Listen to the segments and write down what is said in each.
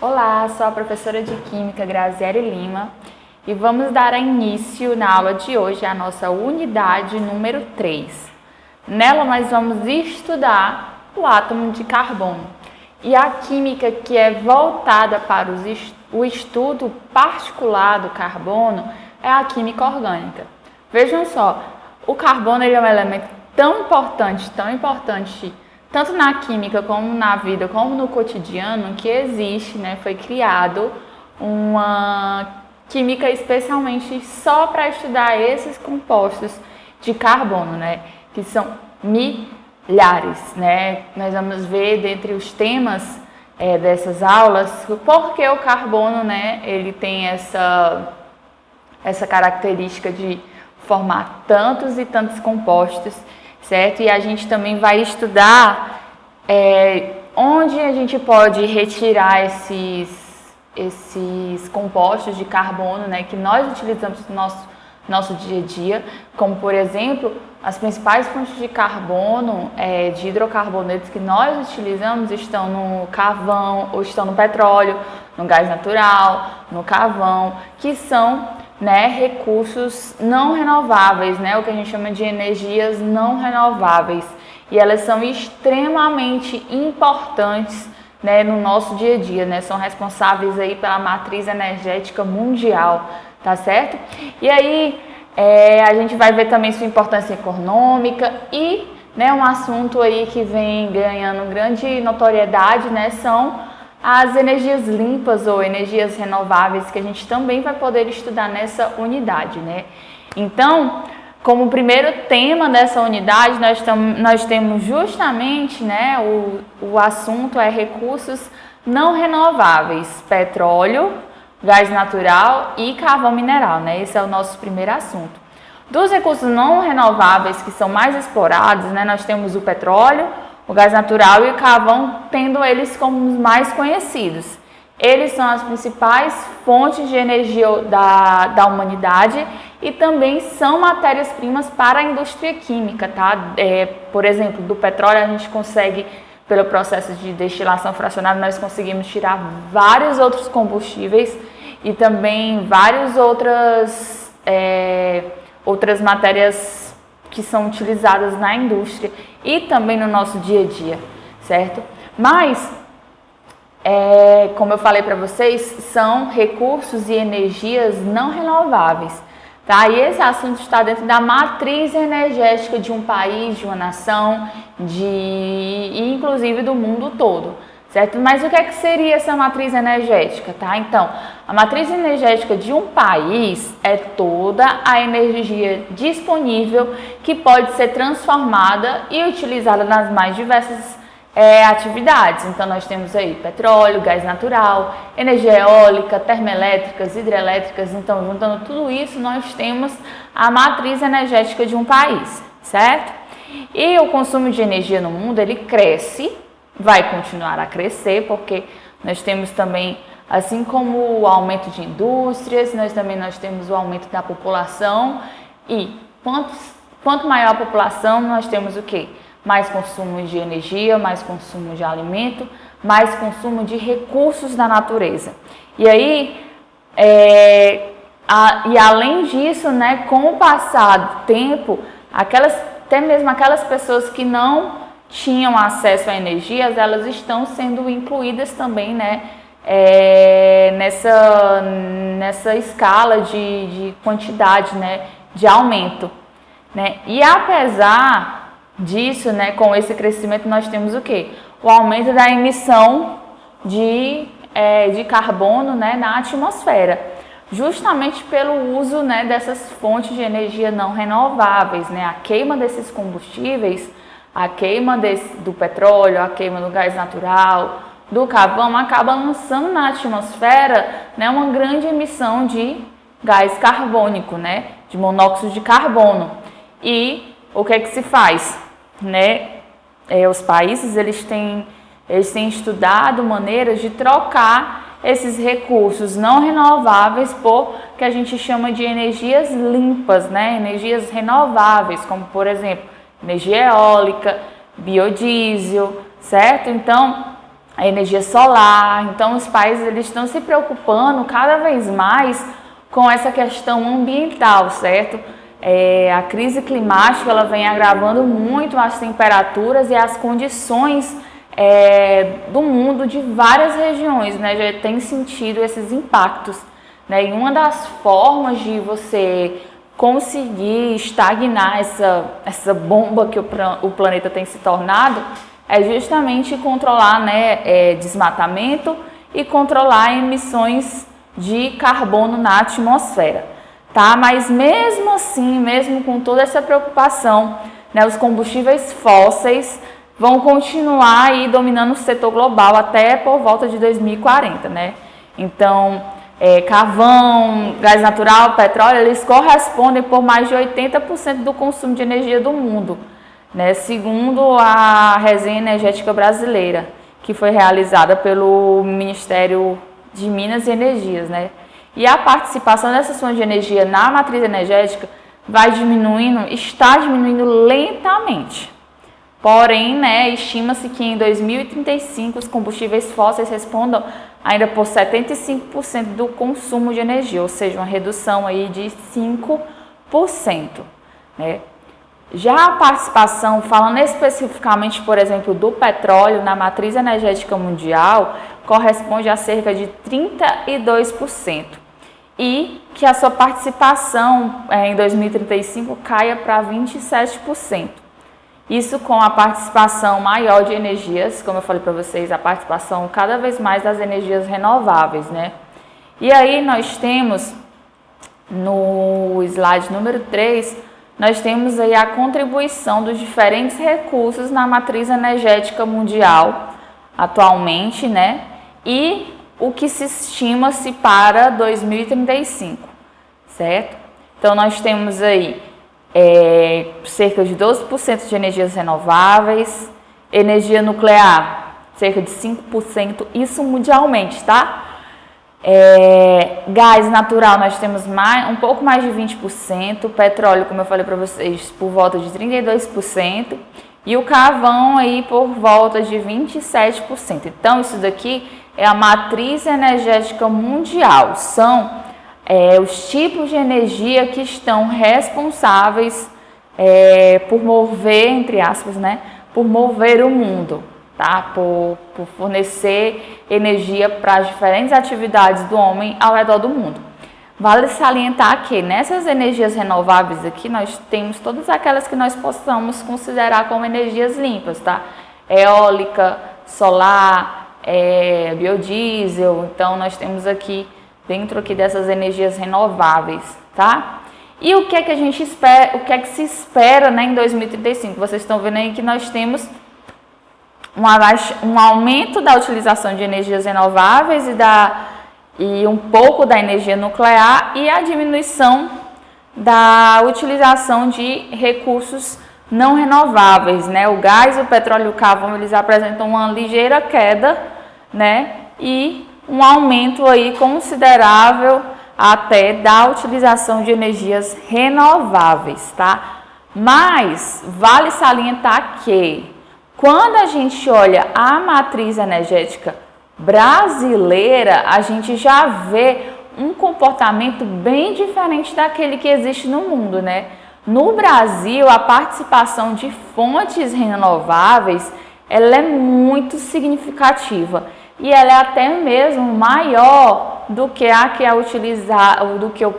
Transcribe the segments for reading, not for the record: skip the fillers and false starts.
Olá, sou a professora de Química Graziele Lima e vamos dar início na aula de hoje à nossa unidade número 3. Nela nós vamos estudar o átomo de carbono e a química que é voltada para o estudo particular do carbono é a química orgânica. Vejam só, o carbono ele é um elemento tão importante, tanto na química como na vida, como no cotidiano, que existe, foi criado uma química especialmente só para estudar esses compostos de carbono, que são milhares, Nós vamos ver dentre os temas dessas aulas por que o carbono, ele tem essa característica de formar tantos e tantos compostos, certo? E a gente também vai estudar onde a gente pode retirar esses compostos de carbono, que nós utilizamos no nosso dia a dia, como por exemplo, as principais fontes de carbono, de hidrocarbonetos que nós utilizamos estão no carvão, ou estão no petróleo, no gás natural, no carvão, que são recursos não renováveis, o que a gente chama de energias não renováveis, e elas são extremamente importantes no nosso dia a dia, são responsáveis aí pela matriz energética mundial, tá certo? E aí a gente vai ver também sua importância econômica e um assunto aí que vem ganhando grande notoriedade, são as energias limpas ou energias renováveis, que a gente também vai poder estudar nessa unidade, Então, como primeiro tema dessa unidade, nós temos justamente, o assunto é recursos não renováveis, petróleo, gás natural e carvão mineral, Esse é o nosso primeiro assunto. Dos recursos não renováveis que são mais explorados, nós temos o petróleo, o gás natural e o carvão, tendo eles como os mais conhecidos. Eles são as principais fontes de energia da humanidade e também são matérias-primas para a indústria química, tá? Por exemplo, do petróleo a gente consegue, pelo processo de destilação fracionada, nós conseguimos tirar vários outros combustíveis e também várias outras matérias que são utilizadas na indústria e também no nosso dia a dia, certo? Mas, como eu falei para vocês, são recursos e energias não renováveis, tá? E esse assunto está dentro da matriz energética de um país, de uma nação, e inclusive do mundo todo, certo? Mas o que é que seria essa matriz energética, tá? Então, a matriz energética de um país é toda a energia disponível que pode ser transformada e utilizada nas mais diversas atividades. Então, nós temos aí petróleo, gás natural, energia eólica, termoelétricas, hidrelétricas. Então, juntando tudo isso, nós temos a matriz energética de um país, certo? E o consumo de energia no mundo, ele cresce, vai continuar a crescer, porque nós temos também, assim como o aumento de indústrias, nós temos o aumento da população, e quanto maior a população, nós temos o quê? Mais consumo de energia, mais consumo de alimento, mais consumo de recursos da natureza. E aí, e além disso, com o passar do tempo, até mesmo aquelas pessoas que não tinham acesso a energias, elas estão sendo incluídas também, nessa escala de quantidade, de aumento, E apesar disso, com esse crescimento, nós temos o quê? O aumento da emissão de carbono, na atmosfera, justamente pelo uso, dessas fontes de energia não renováveis, A queima desses combustíveis, a queima do petróleo, a queima do gás natural, do carvão, acaba lançando na atmosfera, uma grande emissão de gás carbônico, de monóxido de carbono. E o que é que se faz? Os países eles têm estudado maneiras de trocar esses recursos não renováveis por que a gente chama de energias limpas, energias renováveis, como por exemplo energia eólica, biodiesel, certo? Então, a energia solar. Então os países eles estão se preocupando cada vez mais com essa questão ambiental, certo? A crise climática ela vem agravando muito as temperaturas e as condições do mundo de várias regiões, né? Já tem sentido esses impactos, né? E uma das formas de você conseguir estagnar essa bomba que o planeta tem se tornado é justamente controlar, né, desmatamento e controlar emissões de carbono na atmosfera, tá? Mas mesmo assim, mesmo com toda essa preocupação, né, os combustíveis fósseis vão continuar aí dominando o setor global até por volta de 2040, né? Então, carvão, gás natural, petróleo, eles correspondem por mais de 80% do consumo de energia do mundo, né? Segundo a Resenha Energética Brasileira, que foi realizada pelo Ministério de Minas e Energias, né? E a participação dessas fontes de energia na matriz energética vai diminuindo, está diminuindo lentamente. Porém, né, estima-se que em 2035 os combustíveis fósseis respondam ainda por 75% do consumo de energia, ou seja, uma redução aí de 5%, né? Já a participação, falando especificamente, por exemplo, do petróleo na matriz energética mundial, corresponde a cerca de 32%. E que a sua participação em 2035 caia para 27%. Isso com a participação maior de energias, como eu falei para vocês, a participação cada vez mais das energias renováveis, né? E aí nós temos, no slide número 3, nós temos aí a contribuição dos diferentes recursos na matriz energética mundial atualmente, né? E o que se estima-se para 2035, certo? Então nós temos aí cerca de 12% de energias renováveis, energia nuclear, cerca de 5%, isso mundialmente, tá? Gás natural nós temos um pouco mais de 20%, petróleo, como eu falei para vocês, por volta de 32%, e o carvão aí por volta de 27%. Então isso daqui é a matriz energética mundial, são os tipos de energia que estão responsáveis por mover, entre aspas, né, por mover o mundo, tá? Por fornecer energia para as diferentes atividades do homem ao redor do mundo. Vale salientar que nessas energias renováveis aqui nós temos todas aquelas que nós possamos considerar como energias limpas, tá? Eólica, solar, biodiesel, então nós temos aqui dentro aqui dessas energias renováveis, tá? E o que é que a gente espera, o que é que se espera, né, em 2035? Vocês estão vendo aí que nós temos um aumento da utilização de energias renováveis e um pouco da energia nuclear e a diminuição da utilização de recursos não renováveis, né? O gás, o petróleo e o carvão, eles apresentam uma ligeira queda, né? E um aumento aí considerável até da utilização de energias renováveis, tá? Mas vale salientar que quando a gente olha a matriz energética brasileira, a gente já vê um comportamento bem diferente daquele que existe no mundo, né? No Brasil, a participação de fontes renováveis, ela é muito significativa e ela é até mesmo maior do que a que é utilizada, do que o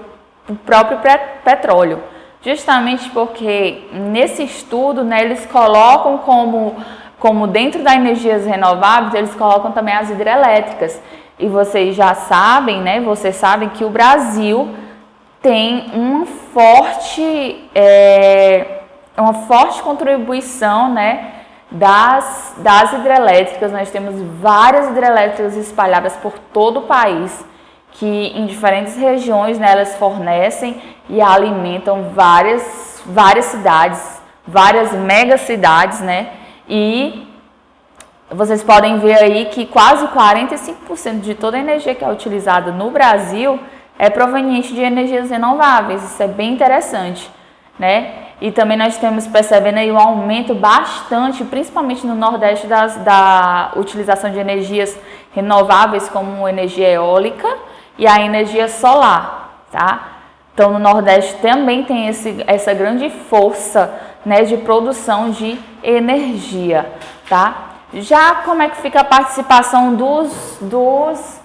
próprio petróleo. Justamente porque nesse estudo, né, eles colocam como dentro das energias renováveis, eles colocam também as hidrelétricas. E vocês já sabem, né, vocês sabem que o Brasil tem uma forte contribuição, né, das hidrelétricas. Nós temos várias hidrelétricas espalhadas por todo o país, que em diferentes regiões, né, elas fornecem e alimentam várias cidades, várias megacidades, né? E vocês podem ver aí que quase 45% de toda a energia que é utilizada no Brasil é proveniente de energias renováveis. Isso é bem interessante, né? E também nós temos percebendo aí um aumento bastante, principalmente no Nordeste, da utilização de energias renováveis, como energia eólica e a energia solar, tá? Então, no Nordeste também tem essa grande força, né, de produção de energia, tá? Já como é que fica a participação dos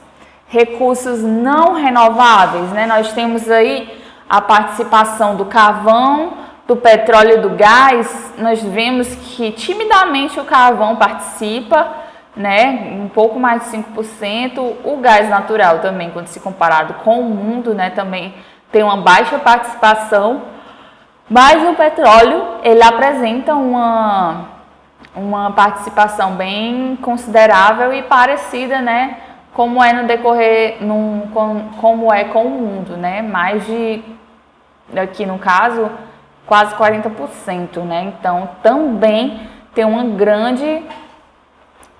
recursos não renováveis, né? Nós temos aí a participação do carvão, do petróleo e do gás. Nós vemos que timidamente o carvão participa, né, um pouco mais de 5%, o gás natural também, quando se comparado com o mundo, né, também tem uma baixa participação, mas o petróleo, ele apresenta uma participação bem considerável e parecida, né, como é no decorrer, como é com o mundo, né, mais de, aqui no caso, quase 40%, né, então também tem uma grande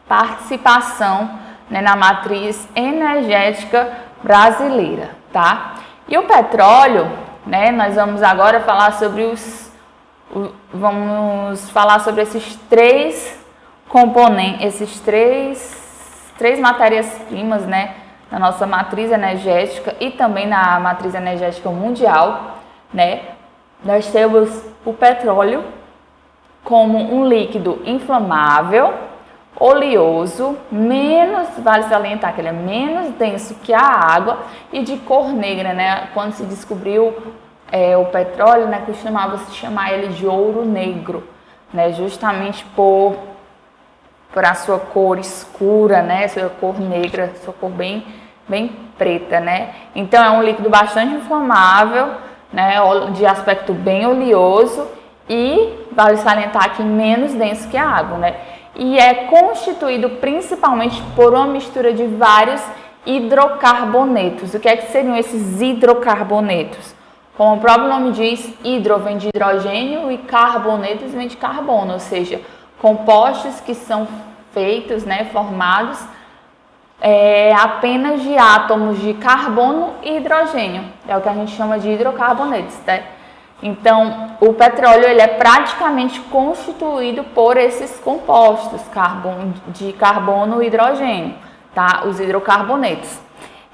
participação, né, na matriz energética brasileira, tá? E o petróleo, né, nós vamos agora falar sobre esses três componentes, esses três matérias-primas, né, na nossa matriz energética e também na matriz energética mundial, né? Nós temos o petróleo como um líquido inflamável, oleoso, vale salientar que ele é menos denso que a água e de cor negra, né? Quando se descobriu o petróleo, né, costumava-se chamar ele de ouro negro, né? Justamente por a sua cor escura, né? Sua cor negra, sua cor bem preta, né? Então é um líquido bastante inflamável, né? De aspecto bem oleoso e vale salientar que menos denso que a água, né? E é constituído principalmente por uma mistura de vários hidrocarbonetos. O que seriam esses hidrocarbonetos? Como o próprio nome diz, hidro vem de hidrogênio e carbonetos vem de carbono, ou seja, compostos que são feitos, né, formados apenas de átomos de carbono e hidrogênio. É o que a gente chama de hidrocarbonetos, né? Então, o petróleo ele é praticamente constituído por esses compostos de carbono e hidrogênio, tá? Os hidrocarbonetos.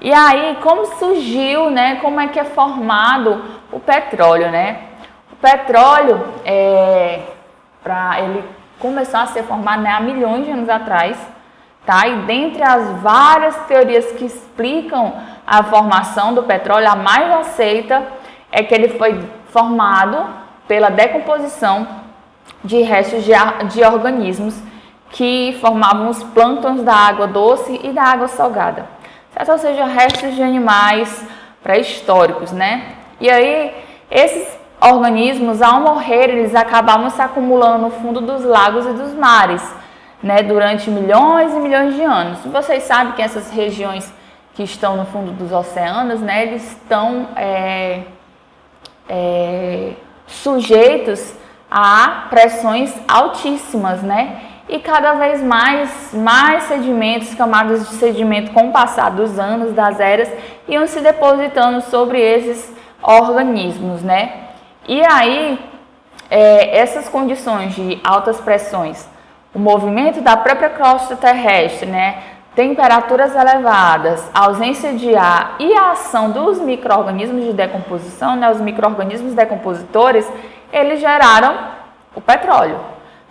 E aí, como surgiu, né? Como é que é formado o petróleo, né? O petróleo, ele começou a ser formado, né, há milhões de anos atrás, tá? E dentre as várias teorias que explicam a formação do petróleo, a mais aceita é que ele foi formado pela decomposição de restos de organismos que formavam os plânctons da água doce e da água salgada, certo? Ou seja, restos de animais pré-históricos, né? E aí, esses organismos, ao morrer, eles acabavam se acumulando no fundo dos lagos e dos mares, né? Durante milhões e milhões de anos. Vocês sabem que essas regiões que estão no fundo dos oceanos, né? Eles estão sujeitos a pressões altíssimas, né? E cada vez mais sedimentos, camadas de sedimento com o passar dos anos, das eras, iam se depositando sobre esses organismos, né? E aí, essas condições de altas pressões, o movimento da própria crosta terrestre, né? Temperaturas elevadas, ausência de ar e a ação dos micro-organismos de decomposição, né? Os micro-organismos decompositores, eles geraram o petróleo,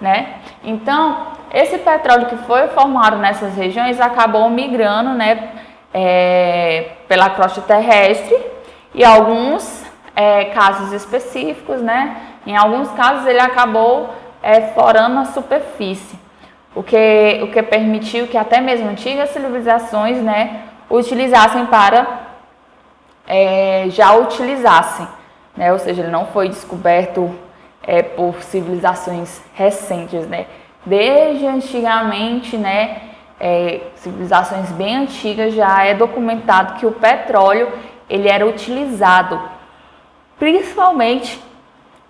né? Então, esse petróleo que foi formado nessas regiões acabou migrando, né, pela crosta terrestre e alguns casos específicos, né? Em alguns casos ele acabou forando a superfície. O que permitiu que até mesmo antigas civilizações, né, já utilizassem, né, ou seja, ele não foi descoberto por civilizações recentes, né, desde antigamente, né, civilizações bem antigas já é documentado que o petróleo ele era utilizado, principalmente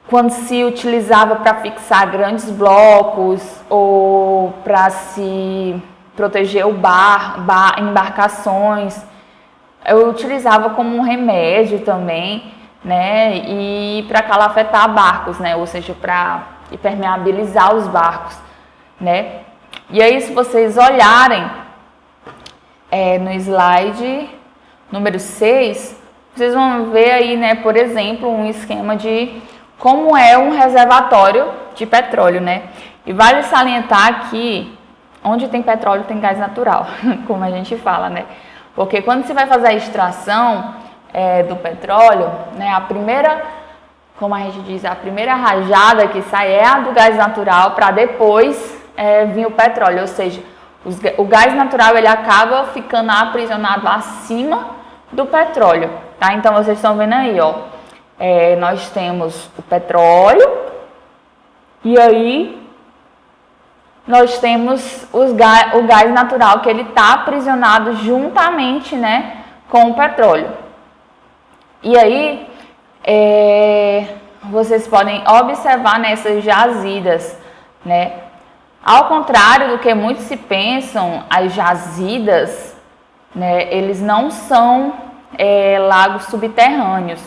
quando se utilizava para fixar grandes blocos ou para se proteger embarcações. Eu utilizava como um remédio também, né, e para calafetar barcos, né, ou seja, para impermeabilizar os barcos, né. E aí, se vocês olharem no slide número 6, vocês vão ver aí, né, por exemplo, um esquema de como é um reservatório de petróleo, né. E vale salientar que onde tem petróleo tem gás natural, como a gente fala, né. Porque quando você vai fazer a extração do petróleo, né, a primeira, como a gente diz, a primeira rajada que sai é a do gás natural para depois vir o petróleo, ou seja, o gás natural ele acaba ficando aprisionado acima do petróleo, tá? Então vocês estão vendo aí, ó, nós temos o petróleo e aí nós temos o gás natural que ele está aprisionado juntamente, né, com o petróleo. E aí vocês podem observar nessas jazidas, né? Ao contrário do que muitos se pensam, as jazidas, né, eles não são lagos subterrâneos.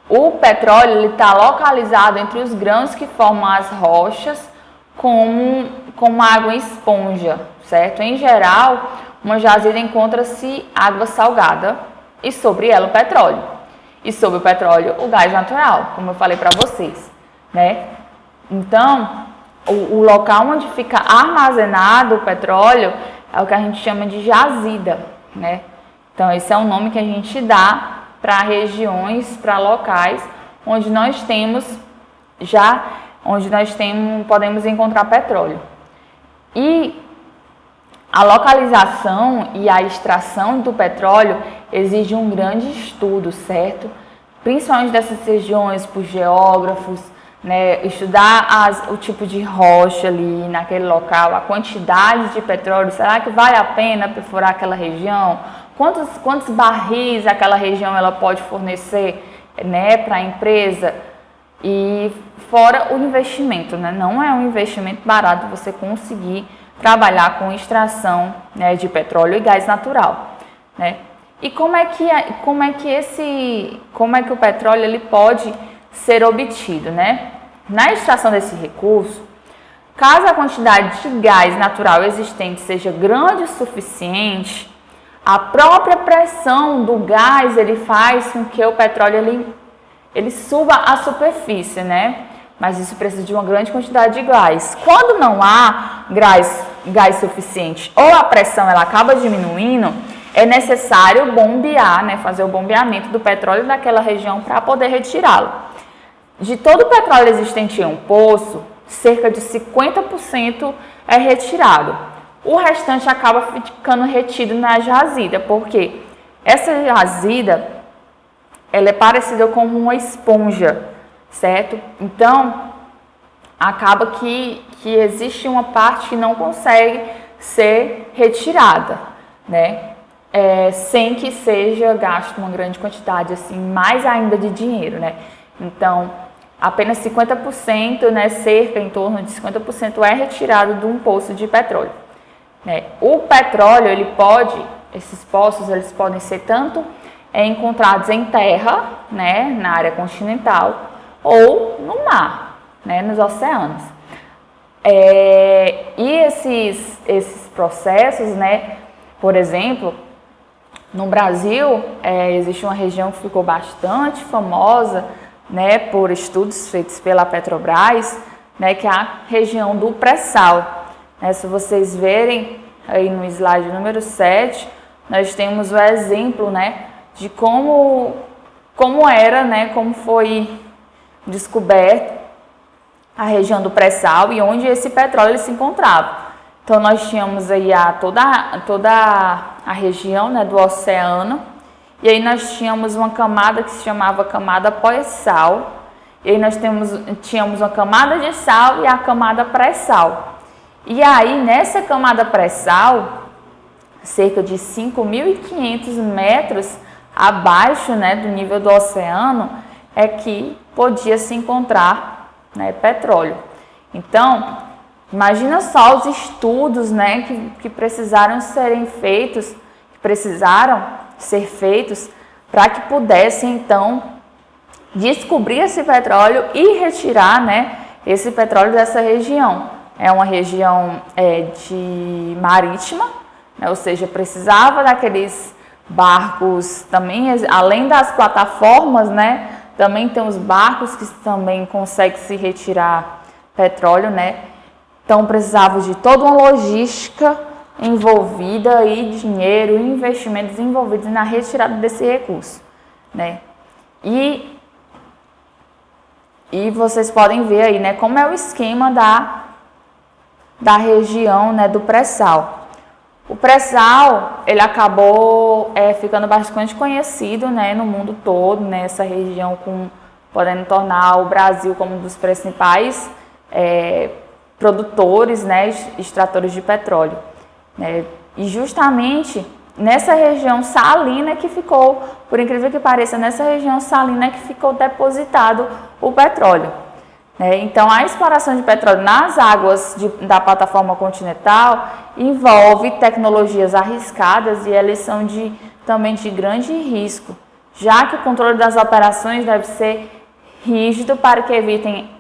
O petróleo está localizado entre os grãos que formam as rochas como água esponja, certo? Em geral, uma jazida encontra-se água salgada e sobre ela o petróleo. E sobre o petróleo, o gás natural, como eu falei para vocês, né? Então, o local onde fica armazenado o petróleo é o que a gente chama de jazida, né? Então, esse é o nome que a gente dá para regiões, para locais onde nós podemos encontrar petróleo. E a localização e a extração do petróleo exige um grande estudo, certo? Principalmente dessas regiões por geógrafos, né? Estudar o tipo de rocha ali naquele local, a quantidade de petróleo, será que vale a pena perfurar aquela região? Quantos barris aquela região ela pode fornecer, né, para a empresa? E fora o investimento, né? Não é um investimento barato você conseguir trabalhar com extração, né, de petróleo e gás natural, né? E como é que o petróleo ele pode ser obtido, né? Na extração desse recurso, caso a quantidade de gás natural existente seja grande o suficiente, a própria pressão do gás ele faz com que o petróleo ele suba à superfície, né? Mas isso precisa de uma grande quantidade de gás. Quando não há gás suficiente ou a pressão ela acaba diminuindo, é necessário bombear, né? Fazer o bombeamento do petróleo daquela região para poder retirá-lo. De todo o petróleo existente em um poço, cerca de 50% é retirado. O restante acaba ficando retido na jazida, porque essa jazida ela é parecida com uma esponja, certo? Então, acaba que existe uma parte que não consegue ser retirada, né? Sem que seja gasto uma grande quantidade, assim, mais ainda de dinheiro, né? Então, apenas 50%, né, cerca em torno de 50% é retirado de um poço de petróleo, né? O petróleo, esses poços, eles podem ser tanto encontrados em terra, né, na área continental, ou no mar, né, nos oceanos. E esses processos, né, por exemplo, no Brasil, existe uma região que ficou bastante famosa, né, por estudos feitos pela Petrobras, né, que é a região do pré-sal. Se vocês verem aí no slide número 7, nós temos o exemplo, né, de como era, né, como foi descoberto a região do pré-sal e onde esse petróleo se encontrava. Então, nós tínhamos aí toda a região, né, do oceano, e aí nós tínhamos uma camada que se chamava camada pós-sal, e aí nós tínhamos uma camada de sal e a camada pré-sal. E aí, nessa camada pré-sal, cerca de 5.500 metros abaixo, né, do nível do oceano, é que podia se encontrar, né, petróleo. Então, imagina só os estudos, né, que precisaram ser feitos para que pudessem, então, descobrir esse petróleo e retirar, né, esse petróleo dessa região. É uma região de marítima, né, ou seja, precisava daqueles barcos também, além das plataformas, né, também tem os barcos que também conseguem se retirar petróleo, né, então precisava de toda uma logística envolvida e dinheiro e investimentos envolvidos na retirada desse recurso, né, e vocês podem ver aí, né, como é o esquema da região, né, do pré-sal. O pré-sal, ele acabou ficando bastante conhecido, né, no mundo todo, né, essa região podendo tornar o Brasil como um dos principais produtores, né, extratores de petróleo, né, e justamente nessa região salina que ficou, por incrível que pareça, nessa região salina que ficou depositado o petróleo. Então, a exploração de petróleo nas águas da plataforma continental envolve tecnologias arriscadas e elas são também de grande risco, já que o controle das operações deve ser rígido para que evitem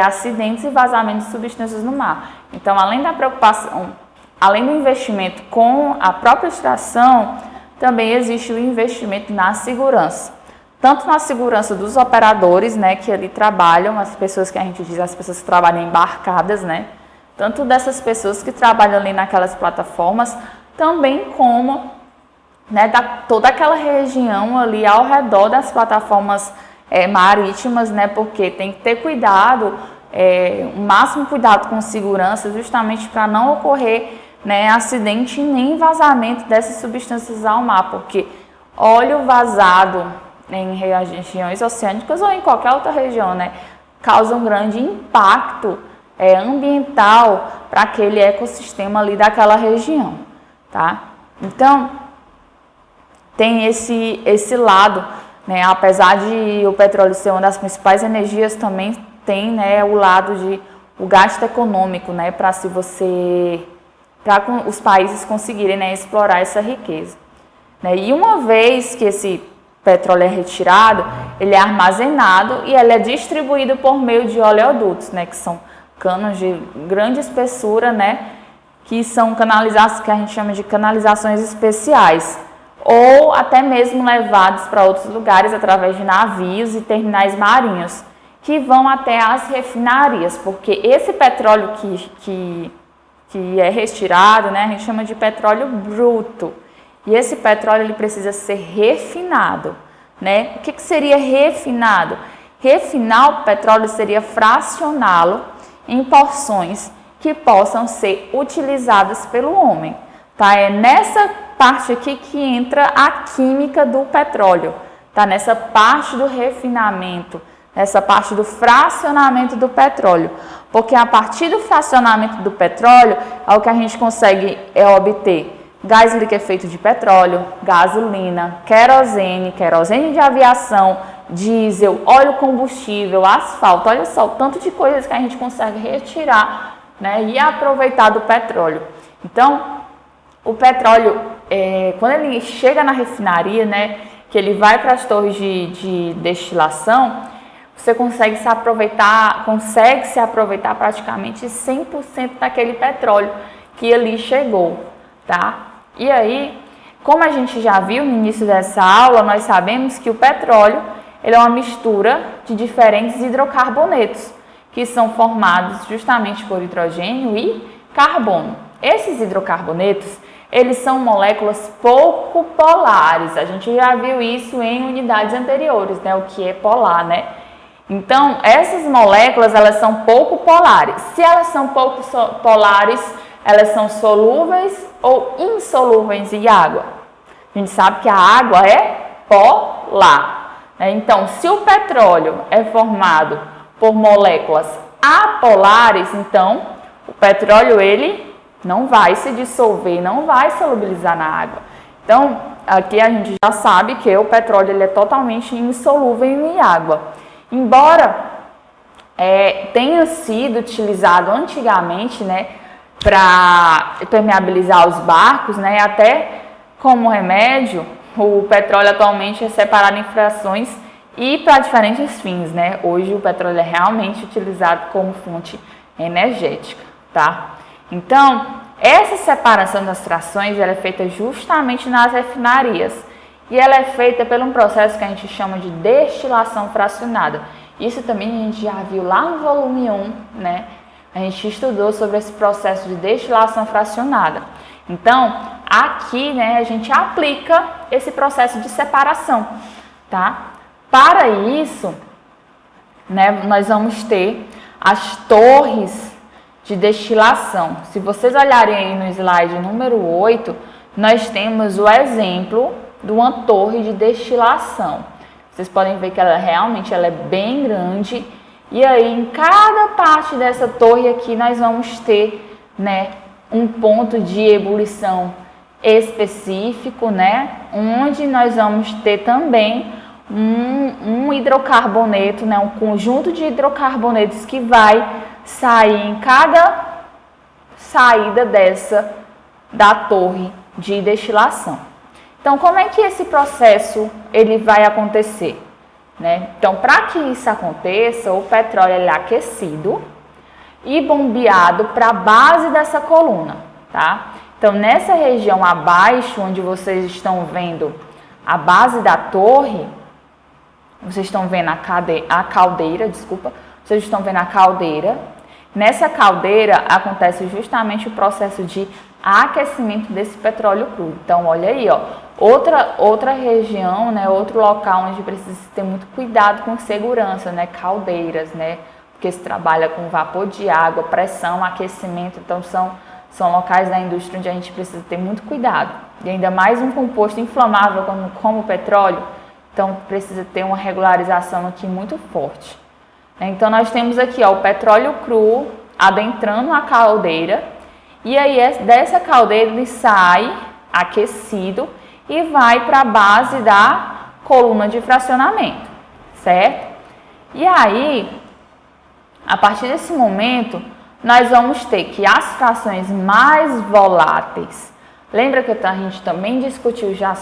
acidentes e vazamentos de substâncias no mar. Então, além da preocupação, além do investimento com a própria extração, também existe o investimento na segurança. Tanto na segurança dos operadores, né, que ali trabalham, as pessoas que a gente diz, as pessoas que trabalham embarcadas, né, tanto dessas pessoas que trabalham ali naquelas plataformas, também como, né, toda aquela região ali ao redor das plataformas marítimas, né, porque tem que ter cuidado, o máximo cuidado com segurança, justamente para não ocorrer, né, acidente nem vazamento dessas substâncias ao mar, porque óleo vazado em regiões oceânicas ou em qualquer outra região, né, causa um grande impacto ambiental para aquele ecossistema ali daquela região, tá? Então, tem esse lado, né, apesar de o petróleo ser uma das principais energias, também tem, né, o lado de o gasto econômico, né, para os países conseguirem, né, explorar essa riqueza, né? E uma vez que esse petróleo é retirado, ele é armazenado e ele é distribuído por meio de oleodutos, né, que são canos de grande espessura, né, que são canalizações, que a gente chama de canalizações especiais, ou até mesmo levados para outros lugares através de navios e terminais marinhos, que vão até as refinarias, porque esse petróleo que é retirado, né, a gente chama de petróleo bruto. E esse petróleo ele precisa ser refinado, né? O que seria refinado? Refinar o petróleo seria fracioná-lo em porções que possam ser utilizadas pelo homem, tá? É nessa parte aqui que entra a química do petróleo, tá? Nessa parte do refinamento, nessa parte do fracionamento do petróleo, porque a partir do fracionamento do petróleo é o que a gente consegue obter gás liquefeito de petróleo, gasolina, querosene de aviação, diesel, óleo combustível, asfalto. Olha só o tanto de coisas que a gente consegue retirar, né, e aproveitar do petróleo. Então, o petróleo, quando ele chega na refinaria, né, que ele vai para as torres de destilação, você consegue se aproveitar praticamente 100% daquele petróleo que ali chegou, tá? E aí, como a gente já viu no início dessa aula, nós sabemos que o petróleo ele é uma mistura de diferentes hidrocarbonetos, que são formados justamente por hidrogênio e carbono. Esses hidrocarbonetos, eles são moléculas pouco polares. A gente já viu isso em unidades anteriores, né? O que é polar, né? Então, essas moléculas, elas são pouco polares. Se elas são pouco polares, elas são solúveis ou insolúveis em água? A gente sabe que a água é polar, né? Então, se o petróleo é formado por moléculas apolares, então o petróleo ele não vai se dissolver, não vai solubilizar na água. Então, aqui a gente já sabe que o petróleo ele é totalmente insolúvel em água. Embora tenha sido utilizado antigamente, né, para permeabilizar os barcos, né, até como remédio, o petróleo atualmente é separado em frações e para diferentes fins, né? Hoje o petróleo é realmente utilizado como fonte energética, tá? Então, essa separação das frações ela é feita justamente nas refinarias e ela é feita por um processo que a gente chama de destilação fracionada. Isso também a gente já viu lá no volume 1, né? A gente estudou sobre esse processo de destilação fracionada. Então, aqui, né, a gente aplica esse processo de separação, tá? Para isso, né, nós vamos ter as torres de destilação. Se vocês olharem aí no slide número 8, nós temos o exemplo de uma torre de destilação. Vocês podem ver que ela realmente é bem grande. E aí, em cada parte dessa torre aqui, nós vamos ter, né, um ponto de ebulição específico, né, onde nós vamos ter também um hidrocarboneto, né, um conjunto de hidrocarbonetos que vai sair em cada saída da torre de destilação. Então, como é que esse processo ele vai acontecer? Né? Então, para que isso aconteça, o petróleo é aquecido e bombeado para a base dessa coluna, tá? Então, nessa região abaixo, onde vocês estão vendo a base da torre, vocês estão vendo a caldeira, desculpa, vocês estão vendo a caldeira. Nessa caldeira acontece justamente o processo de aquecimento desse petróleo cru. Então, olha aí, ó, outra região, né, outro local onde precisa ter muito cuidado com segurança, né, caldeiras, né, porque se trabalha com vapor de água, pressão, aquecimento, então são locais da indústria onde a gente precisa ter muito cuidado. E ainda mais um composto inflamável como o petróleo, então precisa ter uma regularização aqui muito forte. Então nós temos aqui, ó, o petróleo cru adentrando a caldeira, e aí dessa caldeira ele sai aquecido e vai para a base da coluna de fracionamento, certo? E aí, a partir desse momento, nós vamos ter que as frações mais voláteis, lembra que a gente também discutiu já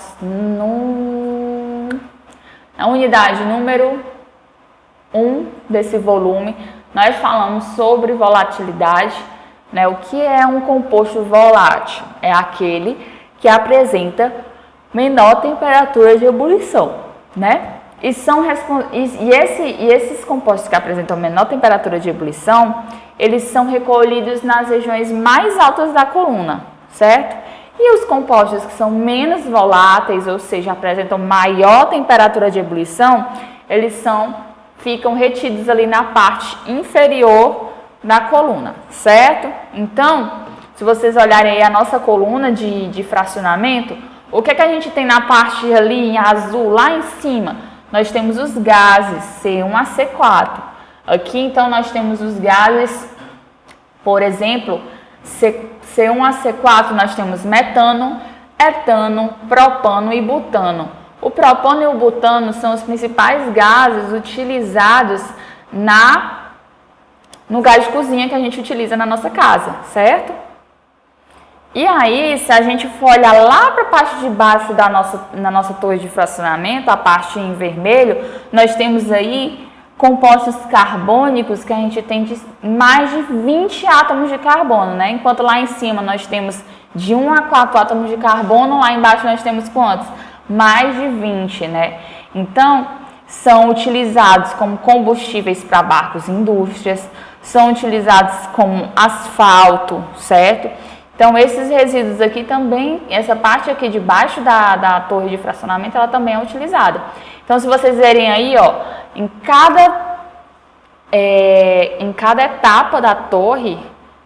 na unidade número 1 desse volume, nós falamos sobre volatilidade, né? O que é um composto volátil? É aquele que apresenta menor temperatura de ebulição, né? Esses compostos que apresentam menor temperatura de ebulição, eles são recolhidos nas regiões mais altas da coluna, certo? E os compostos que são menos voláteis, ou seja, apresentam maior temperatura de ebulição, eles ficam retidos ali na parte inferior da coluna, certo? Então, se vocês olharem aí a nossa coluna de fracionamento, o que é que a gente tem na parte ali em azul, lá em cima? Nós temos os gases C1A-C4. Aqui, então, nós temos os gases, por exemplo, C1A-C4, nós temos metano, etano, propano e butano. O propano e o butano são os principais gases utilizados no gás de cozinha que a gente utiliza na nossa casa, certo? E aí, se a gente for olhar lá para a parte de baixo na nossa torre de fracionamento, a parte em vermelho, nós temos aí compostos carbônicos que a gente tem de mais de 20 átomos de carbono, né? Enquanto lá em cima nós temos de 1 a 4 átomos de carbono, lá embaixo nós temos quantos? Mais de 20, né? Então, são utilizados como combustíveis para barcos e indústrias, são utilizados como asfalto, certo? Então, esses resíduos aqui também, essa parte aqui de baixo da torre de fracionamento, ela também é utilizada. Então, se vocês verem aí, ó, em cada etapa da torre,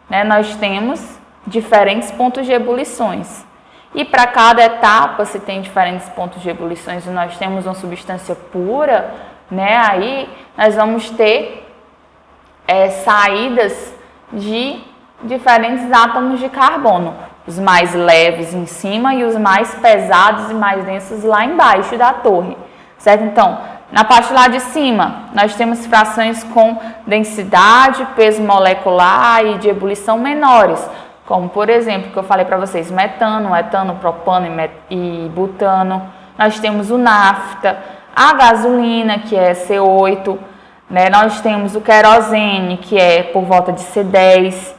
né, nós temos diferentes pontos de ebulições. E para cada etapa, se tem diferentes pontos de ebulições e nós temos uma substância pura, né, aí nós vamos ter saídas de diferentes átomos de carbono, os mais leves em cima e os mais pesados e mais densos lá embaixo da torre, certo? Então, na parte lá de cima, nós temos frações com densidade, peso molecular e de ebulição menores, como, por exemplo, que eu falei para vocês, metano, etano, propano e butano. Nós temos o nafta, a gasolina, que é C8, né? Nós temos o querosene, que é por volta de C10.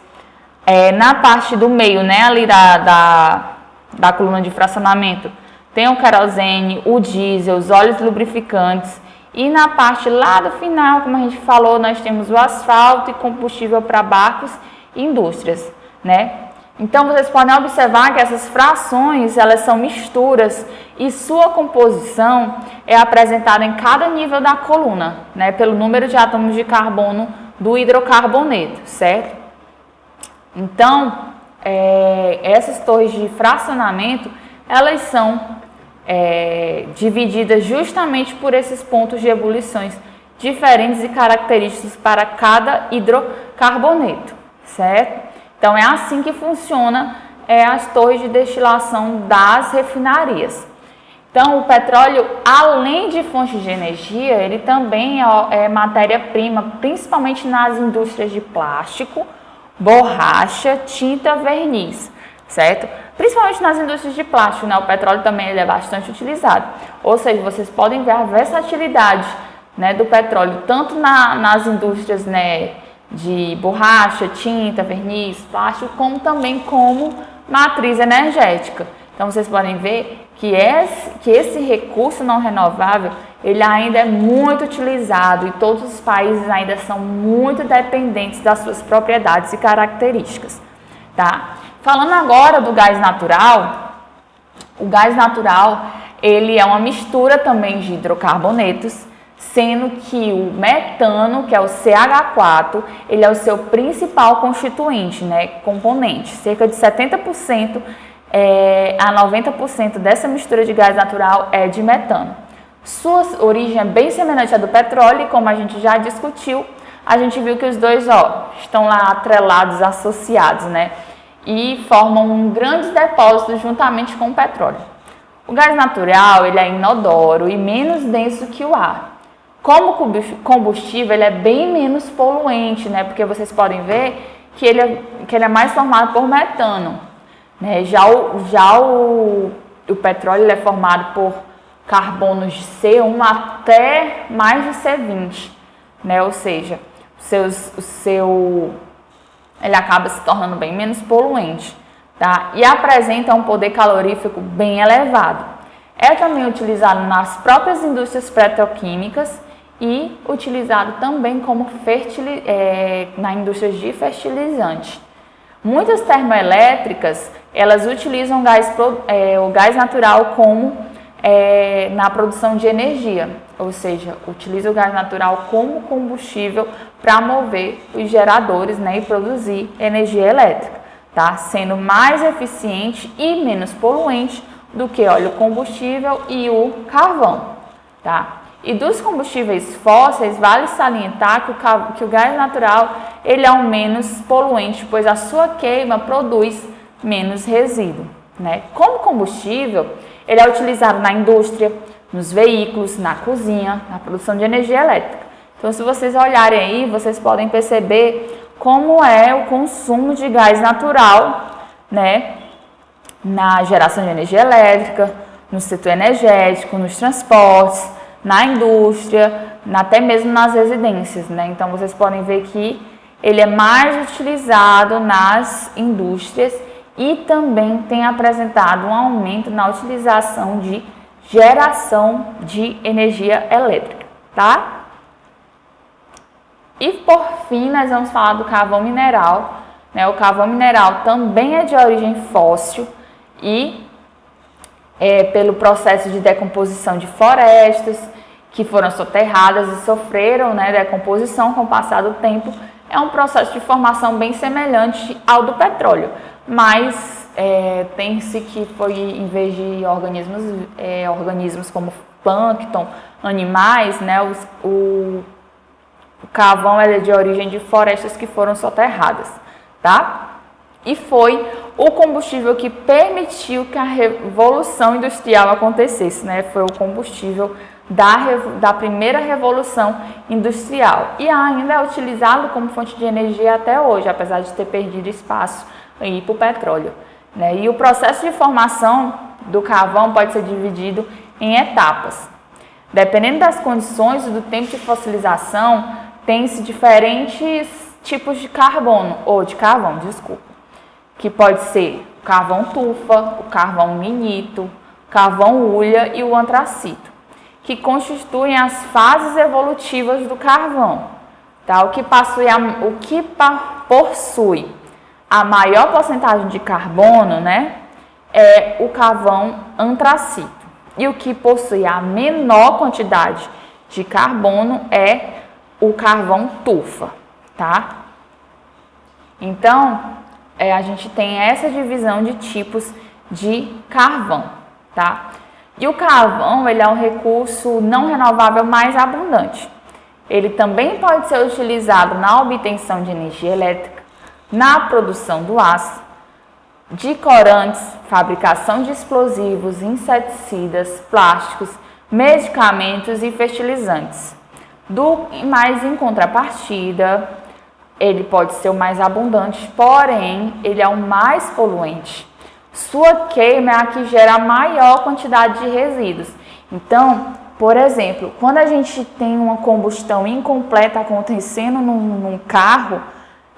Na parte do meio, né, ali da coluna de fracionamento, tem o querosene, o diesel, os óleos lubrificantes. E na parte lá do final, como a gente falou, nós temos o asfalto e combustível para barcos e indústrias, né? Então, vocês podem observar que essas frações, elas são misturas e sua composição é apresentada em cada nível da coluna, né, pelo número de átomos de carbono do hidrocarboneto, certo? Então, essas torres de fracionamento, elas são divididas justamente por esses pontos de ebulições diferentes e característicos para cada hidrocarboneto, certo? Então, é assim que funciona as torres de destilação das refinarias. Então, o petróleo, além de fonte de energia, ele também é matéria-prima, principalmente nas indústrias de plástico, borracha, tinta, verniz, certo? Principalmente nas indústrias de plástico, né? O petróleo também ele é bastante utilizado. Ou seja, vocês podem ver a versatilidade, né, do petróleo, tanto nas indústrias, né, de borracha, tinta, verniz, plástico, como também como matriz energética. Então, vocês podem ver que esse recurso não renovável, ele ainda é muito utilizado e todos os países ainda são muito dependentes das suas propriedades e características, tá? Falando agora do gás natural, o gás natural, ele é uma mistura também de hidrocarbonetos, sendo que o metano, que é o CH4, ele é o seu principal constituinte, né, componente. Cerca de 70% a 90% dessa mistura de gás natural é de metano. Sua origem é bem semelhante à do petróleo, e como a gente já discutiu, a gente viu que os dois estão lá atrelados, associados, né, e formam um grande depósito juntamente com o petróleo. O gás natural, ele é inodoro e menos denso que o ar. Como combustível, ele é bem menos poluente, né? Porque vocês podem ver que ele é mais formado por metano, né? Já o petróleo ele é formado por carbonos de C1 até mais de C20, né? Ou seja, ele acaba se tornando bem menos poluente, tá? E apresenta um poder calorífico bem elevado. É também utilizado nas próprias indústrias petroquímicas e utilizado também como na indústria de fertilizante. Muitas termoelétricas, elas utilizam o gás natural como na produção de energia, ou seja, utiliza o gás natural como combustível para mover os geradores, né, e produzir energia elétrica, tá? Sendo mais eficiente e menos poluente do que óleo combustível e o carvão, tá? E dos combustíveis fósseis, vale salientar que o gás natural ele é o menos poluente, pois a sua queima produz menos resíduo, né? Como combustível, ele é utilizado na indústria, nos veículos, na cozinha, na produção de energia elétrica. Então, se vocês olharem aí, vocês podem perceber como é o consumo de gás natural, né, na geração de energia elétrica, no setor energético, nos transportes, na indústria, até mesmo nas residências, né? Então, vocês podem ver que ele é mais utilizado nas indústrias e também tem apresentado um aumento na utilização de geração de energia elétrica, tá? E por fim, nós vamos falar do carvão mineral, né? O carvão mineral também é de origem fóssil e pelo processo de decomposição de florestas que foram soterradas e sofreram, né, decomposição com o passar do tempo, é um processo de formação bem semelhante ao do petróleo, mas tem-se que foi, em vez de organismos como plâncton, animais, né, o carvão é de origem de florestas que foram soterradas, tá? E foi o combustível que permitiu que a Revolução Industrial acontecesse, né? Foi o combustível da primeira Revolução Industrial. E ainda é utilizado como fonte de energia até hoje, apesar de ter perdido espaço aí para o petróleo, né? E o processo de formação do carvão pode ser dividido em etapas. Dependendo das condições e do tempo de fossilização, tem-se diferentes tipos de carbono, ou de carvão, desculpa, que pode ser o carvão tufa, o carvão lignito, o carvão hulha e o antracito, que constituem as fases evolutivas do carvão. Tá? O que possui a maior porcentagem de carbono, né, é o carvão antracito. E o que possui a menor quantidade de carbono é o carvão tufa, tá? Então, a gente tem essa divisão de tipos de carvão, tá? E o carvão, ele é um recurso não renovável mais abundante. Ele também pode ser utilizado na obtenção de energia elétrica, na produção do aço, de corantes, fabricação de explosivos, inseticidas, plásticos, medicamentos e fertilizantes. Mas em contrapartida, ele pode ser o mais abundante, porém, ele é o mais poluente. Sua queima é a que gera a maior quantidade de resíduos. Então, por exemplo, quando a gente tem uma combustão incompleta acontecendo num carro,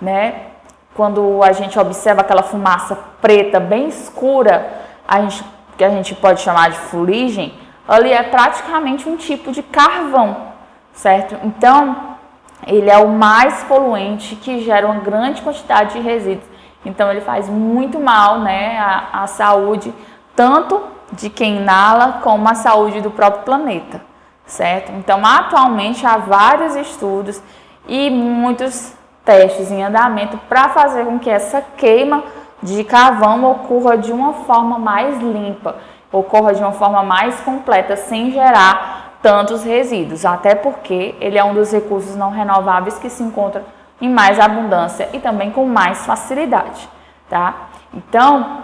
né? Quando a gente observa aquela fumaça preta bem escura, que a gente pode chamar de fuligem, ali é praticamente um tipo de carvão, certo? Então, ele é o mais poluente, que gera uma grande quantidade de resíduos. Então, ele faz muito mal, né, à saúde, tanto de quem inala, como à saúde do próprio planeta, certo? Então, atualmente, há vários estudos e muitos testes em andamento para fazer com que essa queima de carvão ocorra de uma forma mais limpa, ocorra de uma forma mais completa, sem gerar tantos resíduos, até porque ele é um dos recursos não renováveis que se encontra em mais abundância e também com mais facilidade, tá? Então,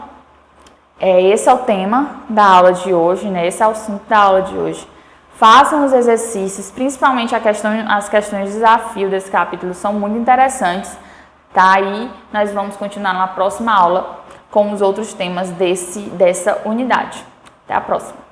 esse é o tema da aula de hoje, né? Esse é o assunto da aula de hoje. Façam os exercícios, principalmente as questões de desafio desse capítulo são muito interessantes, tá? E nós vamos continuar na próxima aula com os outros temas dessa unidade. Até a próxima!